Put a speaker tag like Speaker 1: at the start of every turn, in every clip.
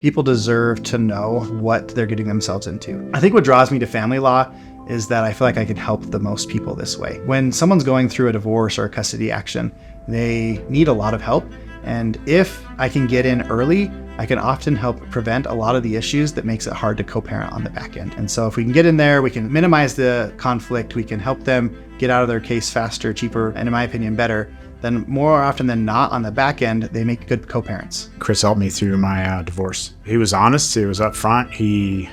Speaker 1: People deserve to know what they're getting themselves into. I think what draws me to family law is that I feel like I can help the most people this way. When someone's going through a divorce or a custody action, they need a lot of help. And if I can get in early, I can often help prevent a lot of the issues that makes it hard to co-parent on the back end. And so if we can get in there, we can minimize the conflict, we can help them get out of their case faster, cheaper, and in my opinion, better. Then more often than not on the back end, they make good co-parents.
Speaker 2: Chris helped me through my divorce. He was honest, he was upfront, he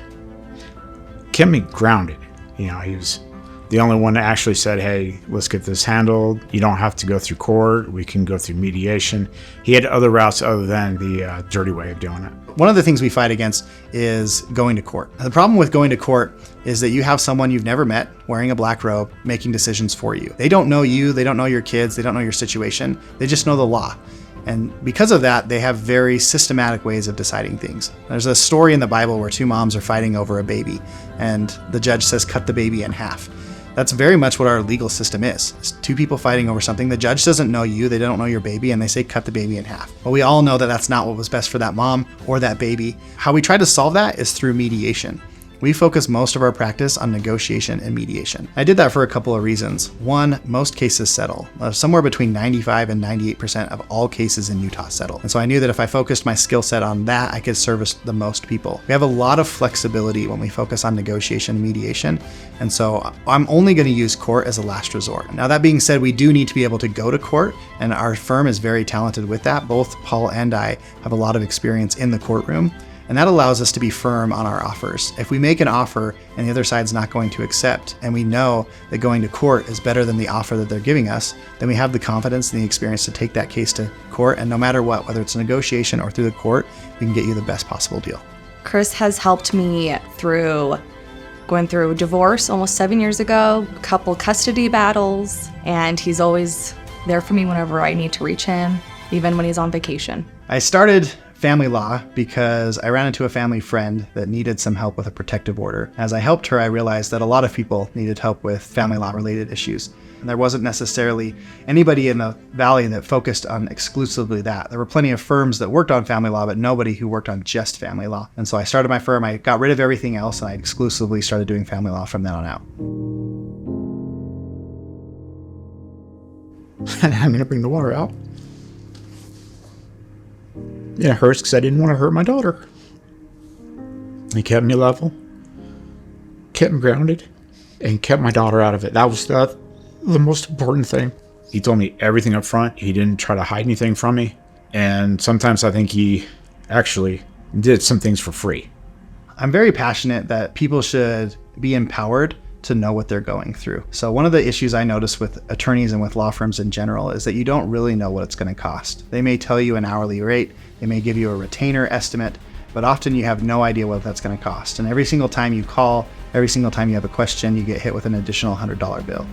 Speaker 2: kept me grounded. He was the only one that actually said, hey, let's get this handled. You don't have to go through court. We can go through mediation. He had other routes other than the dirty way of doing it.
Speaker 1: One of the things we fight against is going to court. The problem with going to court is that you have someone you've never met wearing a black robe making decisions for you. They don't know you, they don't know your kids, they don't know your situation, they just know the law. And because of that, they have very systematic ways of deciding things. There's a story in the Bible where two moms are fighting over a baby, and the judge says, cut the baby in half. That's very much what our legal system is. It's two people fighting over something. The judge doesn't know you, they don't know your baby, and they say cut the baby in half. But we all know that that's not what was best for that mom or that baby. How we try to solve that is through mediation. We focus most of our practice on negotiation and mediation. I did that for a couple of reasons. One, most cases settle. Somewhere between 95 and 98% of all cases in Utah settle. And so I knew that if I focused my skill set on that, I could service the most people. We have a lot of flexibility when we focus on negotiation and mediation. And so I'm only going to use court as a last resort. Now, that being said, we do need to be able to go to court, and our firm is very talented with that. Both Paul and I have a lot of experience in the courtroom. And that allows us to be firm on our offers. If we make an offer and the other side's not going to accept, and we know that going to court is better than the offer that they're giving us, then we have the confidence and the experience to take that case to court. And no matter what, whether it's a negotiation or through the court, we can get you the best possible deal.
Speaker 3: Chris has helped me through going through divorce almost 7 years ago, a couple custody battles, and he's always there for me whenever I need to reach him, even when he's on vacation.
Speaker 1: I started family law because I ran into a family friend that needed some help with a protective order. As I helped her, I realized that a lot of people needed help with family law related issues. And there wasn't necessarily anybody in the valley that focused on exclusively that. There were plenty of firms that worked on family law, but nobody who worked on just family law. And so I started my firm, I got rid of everything else, and I exclusively started doing family law from then on out.
Speaker 2: I'm going to bring the water out. Yeah, it hurts because I didn't want to hurt my daughter. He kept me level, kept me grounded, and kept my daughter out of it. That was the most important thing. He told me everything up front. He didn't try to hide anything from me. And sometimes I think he actually did some things for free.
Speaker 1: I'm very passionate that people should be empowered to know what they're going through. So one of the issues I notice with attorneys and with law firms in general is that you don't really know what it's going to cost. They may tell you an hourly rate, they may give you a retainer estimate, but often you have no idea what that's going to cost. And every single time you call, every single time you have a question, you get hit with an additional $100 bill.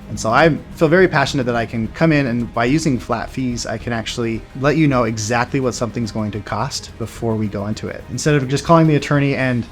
Speaker 1: And so I feel very passionate that I can come in and by using flat fees, I can actually let you know exactly what something's going to cost before we go into it. Instead of just calling the attorney and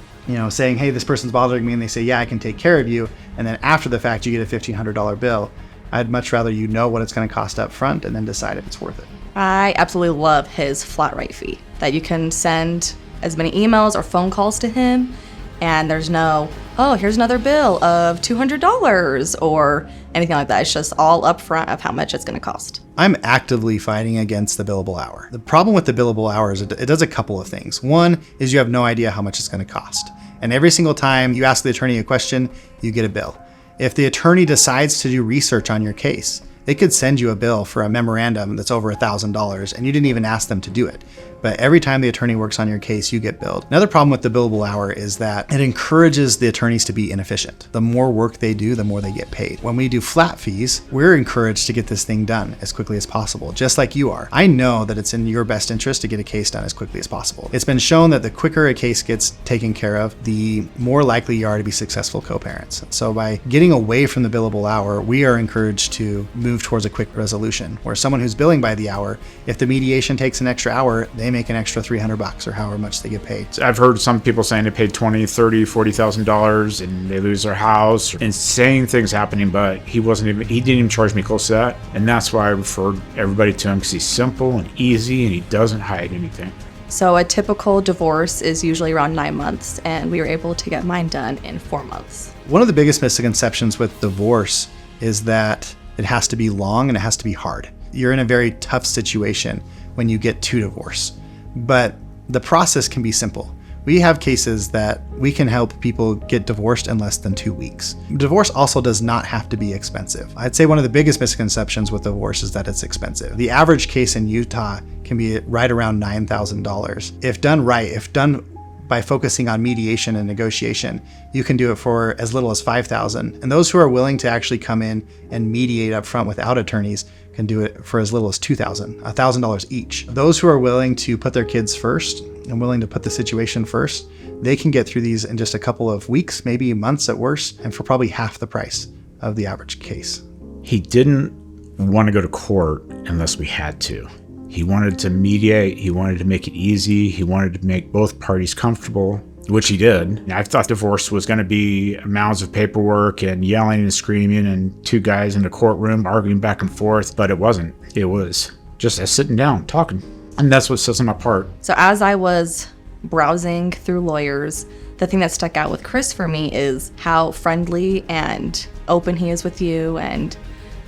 Speaker 1: saying, hey, this person's bothering me, and they say, yeah, I can take care of you, and then after the fact, you get a $1,500 bill. I'd much rather you know what it's going to cost up front and then decide if it's worth it.
Speaker 3: I absolutely love his flat rate fee, that you can send as many emails or phone calls to him, and there's no, oh, here's another bill of $200 or anything like that. It's just all upfront of how much it's going to cost.
Speaker 1: I'm actively fighting against the billable hour. The problem with the billable hour is it does a couple of things. One is you have no idea how much it's going to cost. And every single time you ask the attorney a question, you get a bill. If the attorney decides to do research on your case, they could send you a bill for a memorandum that's over $1,000 and you didn't even ask them to do it. But every time the attorney works on your case, you get billed. Another problem with the billable hour is that it encourages the attorneys to be inefficient. The more work they do, the more they get paid. When we do flat fees, we're encouraged to get this thing done as quickly as possible, just like you are. I know that it's in your best interest to get a case done as quickly as possible. It's been shown that the quicker a case gets taken care of, the more likely you are to be successful co-parents. So by getting away from the billable hour, we are encouraged to move towards a quick resolution, where someone who's billing by the hour, if the mediation takes an extra hour, they make an extra $300 or however much they get paid.
Speaker 2: I've heard some people saying they paid $20,000, $30,000, $40,000 and they lose their house. Insane things happening, but he didn't even charge me close to that. And that's why I referred everybody to him, because he's simple and easy and he doesn't hide anything.
Speaker 3: So a typical divorce is usually around 9 months, and we were able to get mine done in 4 months.
Speaker 1: One of the biggest misconceptions with divorce is that it has to be long and it has to be hard. You're in a very tough situation when you get to divorce, but the process can be simple. We have cases that we can help people get divorced in less than 2 weeks. Divorce also does not have to be expensive. I'd say one of the biggest misconceptions with divorce is that it's expensive. The average case in Utah can be right around $9,000. If done right, if done by focusing on mediation and negotiation, you can do it for as little as $5,000. And those who are willing to actually come in and mediate up front without attorneys can do it for as little as $2,000, $1,000 each. Those who are willing to put their kids first and willing to put the situation first, they can get through these in just a couple of weeks, maybe months at worst, and for probably half the price of the average case.
Speaker 2: He didn't want to go to court unless we had to. He wanted to mediate. He wanted to make it easy. He wanted to make both parties comfortable, which he did. I thought divorce was going to be mounds of paperwork and yelling and screaming and two guys in the courtroom arguing back and forth, but it wasn't. It was just us sitting down, talking. And that's what sets him apart.
Speaker 3: So as I was browsing through lawyers, the thing that stuck out with Chris for me is how friendly and open he is with you and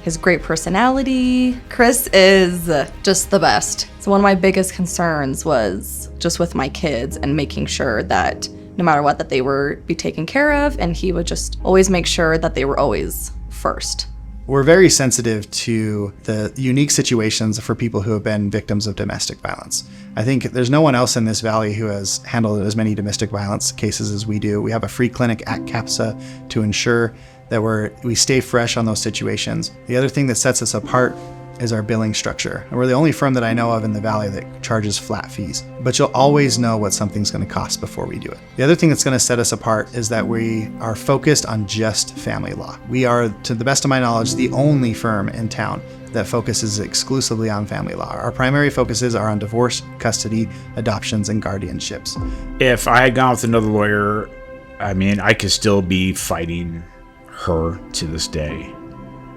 Speaker 3: his great personality. Chris is just the best. So one of my biggest concerns was just with my kids and making sure that no matter what, that they were be taken care of, and he would just always make sure that they were always first.
Speaker 1: We're very sensitive to the unique situations for people who have been victims of domestic violence. I think there's no one else in this valley who has handled as many domestic violence cases as we do. We have a free clinic at CAPSA to ensure that we stay fresh on those situations. The other thing that sets us apart is our billing structure. And we're the only firm that I know of in the valley that charges flat fees, but you'll always know what something's going to cost before we do it. The other thing that's going to set us apart is that we are focused on just family law. We are, to the best of my knowledge, the only firm in town that focuses exclusively on family law. Our primary focuses are on divorce, custody, adoptions, and guardianships.
Speaker 2: If I had gone with another lawyer, I could still be fighting her to this day.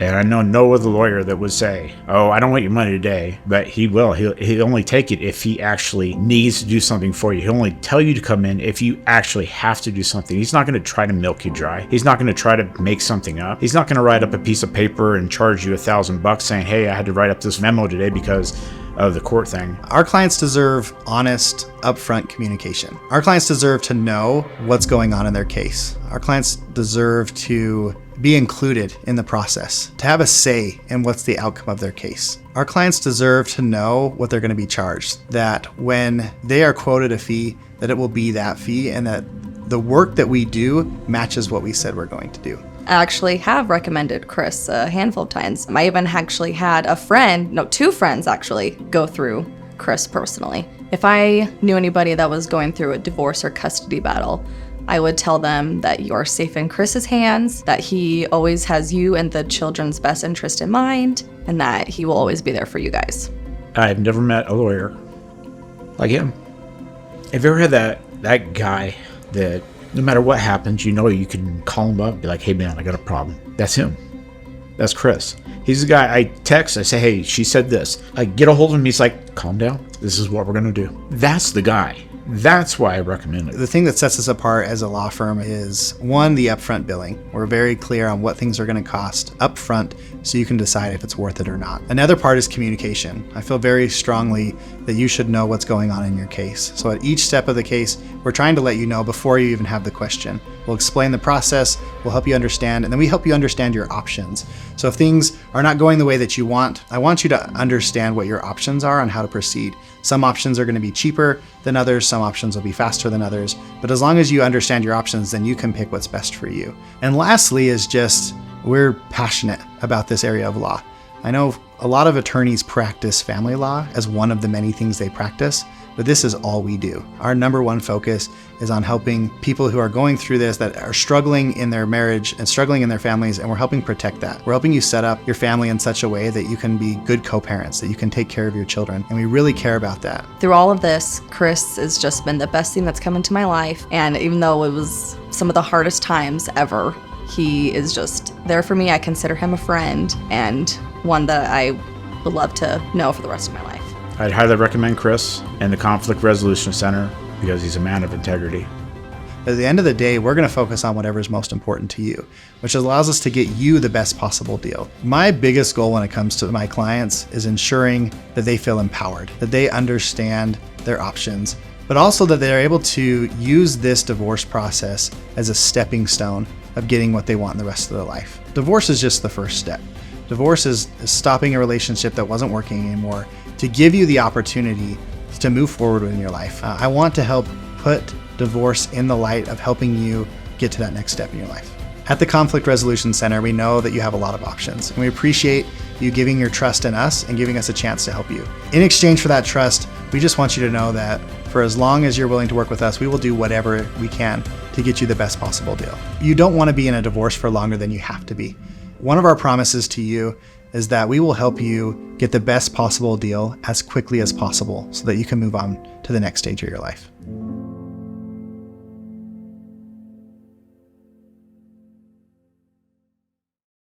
Speaker 2: And I know no other lawyer that would say, oh, I don't want your money today, but he will. He'll only take it if he actually needs to do something for you. He'll only tell you to come in if you actually have to do something. He's not going to try to milk you dry. He's not going to try to make something up. He's not going to write up a piece of paper and charge you $1,000 saying, hey, I had to write up this memo today because of the court thing.
Speaker 1: Our clients deserve honest, upfront communication. Our clients deserve to know what's going on in their case. Our clients deserve to be included in the process, to have a say in what's the outcome of their case. Our clients deserve to know what they're going to be charged, that when they are quoted a fee, that it will be that fee, and that the work that we do matches what we said we're going to do.
Speaker 3: I actually have recommended Chris a handful of times. I even actually had two friends actually, go through Chris personally. If I knew anybody that was going through a divorce or custody battle, I would tell them that you are safe in Chris's hands, that he always has you and the children's best interest in mind, and that he will always be there for you guys.
Speaker 2: I've never met a lawyer like him. Have you ever had that guy that no matter what happens, you can call him up and be like, hey man, I got a problem? That's him. That's Chris. He's the guy I text, I say, hey, she said this. I get a hold of him, he's like, calm down. This is what we're going to do. That's the guy. That's why I recommend it.
Speaker 1: The thing that sets us apart as a law firm is, one, the upfront billing. We're very clear on what things are going to cost upfront so you can decide if it's worth it or not. Another part is communication. I feel very strongly that you should know what's going on in your case. So at each step of the case, we're trying to let you know before you even have the question. We'll explain the process, we'll help you understand, and then we help you understand your options. So if things are not going the way that you want, I want you to understand what your options are on how to proceed. Some options are going to be cheaper than others, some options will be faster than others, but as long as you understand your options, then you can pick what's best for you. And lastly is just, we're passionate about this area of law. I know a lot of attorneys practice family law as one of the many things they practice, but this is all we do. Our number one focus is on helping people who are going through this, that are struggling in their marriage and struggling in their families, and we're helping protect that. We're helping you set up your family in such a way that you can be good co-parents, that you can take care of your children, and we really care about that.
Speaker 3: Through all of this, Chris has just been the best thing that's come into my life, and even though it was some of the hardest times ever, he is just there for me. I consider him a friend and one that I would love to know for the rest of my life.
Speaker 2: I'd highly recommend Chris and the Conflict Resolution Center because he's a man of integrity.
Speaker 1: At the end of the day, we're going to focus on whatever is most important to you, which allows us to get you the best possible deal. My biggest goal when it comes to my clients is ensuring that they feel empowered, that they understand their options, but also that they're able to use this divorce process as a stepping stone of getting what they want in the rest of their life. Divorce is just the first step. Divorce is stopping a relationship that wasn't working anymore to give you the opportunity to move forward in your life. I want to help put divorce in the light of helping you get to that next step in your life. At the Conflict Resolution Center, we know that you have a lot of options, and we appreciate you giving your trust in us and giving us a chance to help you. In exchange for that trust, we just want you to know that for as long as you're willing to work with us, we will do whatever we can to get you the best possible deal. You don't want to be in a divorce for longer than you have to be. One of our promises to you is that we will help you get the best possible deal as quickly as possible so that you can move on to the next stage of your life.